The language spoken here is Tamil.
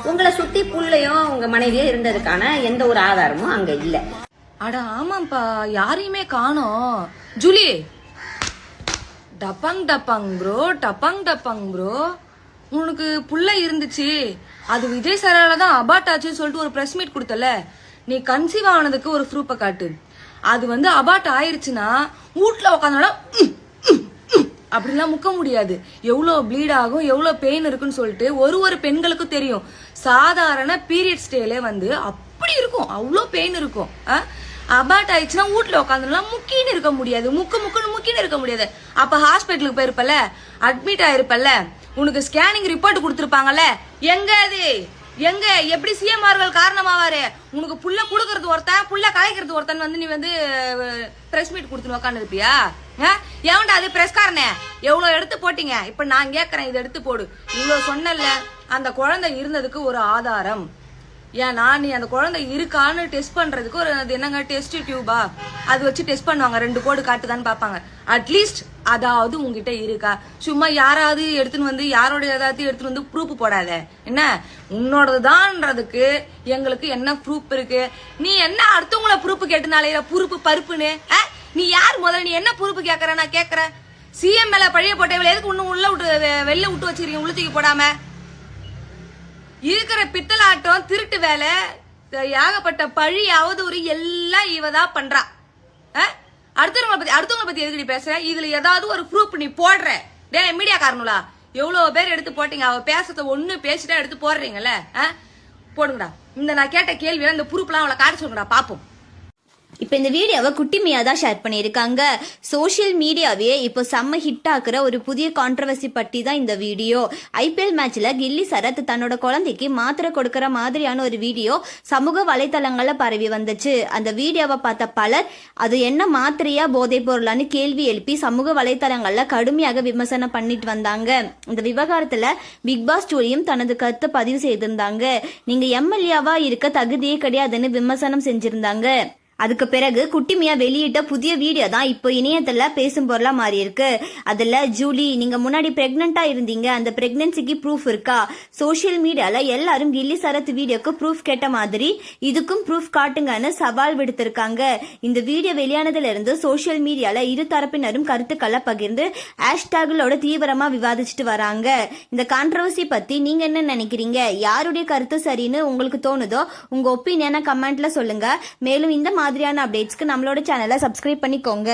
உங்களை சுத்தி புள்ளையும் உங்க மனைவியோ இருந்ததுக்கான எந்த ஒரு ஆதாரமும் அங்க இல்ல. அட ஆமாப்பா, யாரையுமே காணோம். ஜூலி, டப்பங் டப்பங் ப்ரோ, டப்பங் டப்பங் ப்ரோ, உனக்கு புள்ள இருந்துச்சு, அது விஜய் சாரால தான் அபார்ட் ஆச்சுன்னு சொல்லிட்டு ஒரு பிரஸ் மீட் கொடுத்தல, நீ கன்சீவ் ஆனதுக்கு ஒரு ப்ரூஃபை காட்டு. அது அபார்ட் ஆயிருச்சுன்னா வீட்டுல உட்காந்தோட அப்படிலாம் முக்க முடியாது. எவ்வளோ ப்ளீட் ஆகும், எவ்வளோ பெயின் இருக்குன்னு சொல்லிட்டு ஒரு பெண்களுக்கும் தெரியும். சாதாரண பீரியட்ஸ் டேலே அப்படி இருக்கும், அவ்வளோ பெயின் இருக்கும். அபார்ட் ஆயிடுச்சுன்னா வீட்டுல உட்காந்துலாம் முக்கின்னு இருக்க முடியாது, முக்கின்னு இருக்க முடியாது. அப்ப ஹாஸ்பிட்டலுக்கு போயிருப்பல, அட்மிட் ஆயிருப்பல, உனக்கு ஸ்கேனிங் ரிப்போர்ட் கொடுத்துருப்பாங்கல்ல, எங்க அது எங்க எப்படி சிஎம்ஆர்கள் காரணமாவாரு? உனக்கு புள்ள குடுக்கறது ஒருத்தன், புள்ள கலைக்கிறது ஒருத்தன் நீ பிரஸ் மீட் கொடுத்துன்னு உக்காந்து இருப்பியா? எவன்டா அது பிரஸ்காரனே? எவ்வளவு எடுத்து போட்டீங்க? இப்ப நான் கேக்குறேன், இதை எடுத்து போடு. இவ்வளவு சொன்னல, அந்த குழந்தை இருந்ததுக்கு ஒரு ஆதாரம். ஏன்னா நீ அந்த குழந்தை இருக்கான்னு டெஸ்ட் பண்றதுக்கு ஒரு என்னங்க டெஸ்ட் டியூபா அது வச்சு டெஸ்ட் பண்ணுவாங்க, 2 கோடு காட்டுதான்னு பாப்பாங்க. அட்லீஸ்ட் அதாவது உங்ககிட்ட இருக்கா? சும்மா யாராவது எடுத்துன்னு யாரோட ஏதாவது எடுத்துன்னு ப்ரூஃப் போடாத. என்ன உன்னோடதுதான்றதுக்கு எங்களுக்கு என்ன ப்ரூஃப் இருக்கு? நீ என்ன அடுத்தவங்கள ப்ரூஃப் கேட்டுனாலே ப்ரூஃப் பருப்புன்னு? நீ யார் முதல்ல? நீ என்ன ப்ரூஃப் கேக்குற? நான் கேக்குறேன், சிஎம் மேல பழைய போட்டவளை எதுக்கு இன்னும் உள்ள விட்டு வெளில விட்டு வச்சிருக்கீங்க, உள்ள தூக்கி போடாம? இருக்கிற பித்தலாட்டம், திருட்டு வேலை, ஏகப்பட்ட பழியாவது ஒரு எல்லாம் இவதான் பண்றா. அடுத்தவங்களை பத்தி எதுக்கு நீ பேசுற? இதுல ஏதாவது ஒரு ப்ரூஃப் நீ போடுற? டே மீடியா காரணங்களா, எவ்வளவு பேர் எடுத்து போட்டீங்க, அவ பேசுறத ஒண்ணு பேசிட்டா எடுத்து போடுறீங்கல்ல, போடுங்கடா. நான் கேட்ட கேள்வியில இந்த ப்ரூஃப் எல்லாம் அவளை காட்ட சொல்லுங்கடா பாப்போம். இப்போ இந்த வீடியோவை குட்டி மியா தான் ஷேர் பண்ணியிருக்காங்க. சோஷியல் மீடியாவே இப்போ செம்ம ஹிட் ஆக்குற ஒரு புதிய கான்ட்ரவர்சி பற்றி தான் இந்த வீடியோ. ஐபிஎல் மேட்ச்ல கில்லி சரத் தன்னோட குழந்தைக்கு மாத்திரை கொடுக்கற மாதிரியான ஒரு வீடியோ சமூக வலைதளங்கள்ல பரவி வந்துச்சு. அந்த வீடியோவை பார்த்த பலர் அது என்ன மாத்திரையா போதை பொருளான்னு கேள்வி எழுப்பி சமூக வலைதளங்கள்ல கடுமையாக விமர்சனம் பண்ணிட்டு வந்தாங்க. இந்த விவகாரத்துல பிக் பாஸ் ஜூலியும் தனது கருத்தை பதிவு செய்திருந்தாங்க. நீங்க எம்எல்ஏவா இருக்க தகுதியே கிடையாதுன்னு விமர்சனம் செஞ்சிருந்தாங்க. அதுக்கு பிறகு குட்டிமியா வெளியிட்ட புதிய வீடியோ தான் இப்போ இணையத்துல பேசும் பொருளா மாறி இருக்கு. அதுல ஜூலி, நீங்க முன்னாடி பிரெக்னெண்டா இருந்தீங்க, அந்த பிரெக்னன்சிக்கு ப்ரூஃப் இருக்கா? சோசியல் மீடியால எல்லாரும் கில்லி சரத் வீடியோக்கு ப்ரூஃப் கேட்ட மாதிரி இதுக்கும் ப்ரூஃப் காட்டுங்கன்னு சவால் விடுத்திருக்காங்க. இந்த வீடியோ வெளியானதுல இருந்து சோசியல் மீடியால இரு தரப்பினரும் கருத்துக்களை பகிர்ந்து ஹேஷ்டாகளோட தீவிரமா விவாதிச்சுட்டு வராங்க. இந்த கான்ட்ரவர்சி பத்தி நீங்க என்ன நினைக்கிறீங்க? யாருடைய கருத்து சரின்னு உங்களுக்கு தோணுதோ உங்க ஒப்பீனியனை கமெண்ட்ல சொல்லுங்க. மேலும் இந்த மாதிரியான அப்டேட்ஸ்க்கு நம்மளோட சேனலை சப்ஸ்கிரைப் பண்ணிக்கோங்க.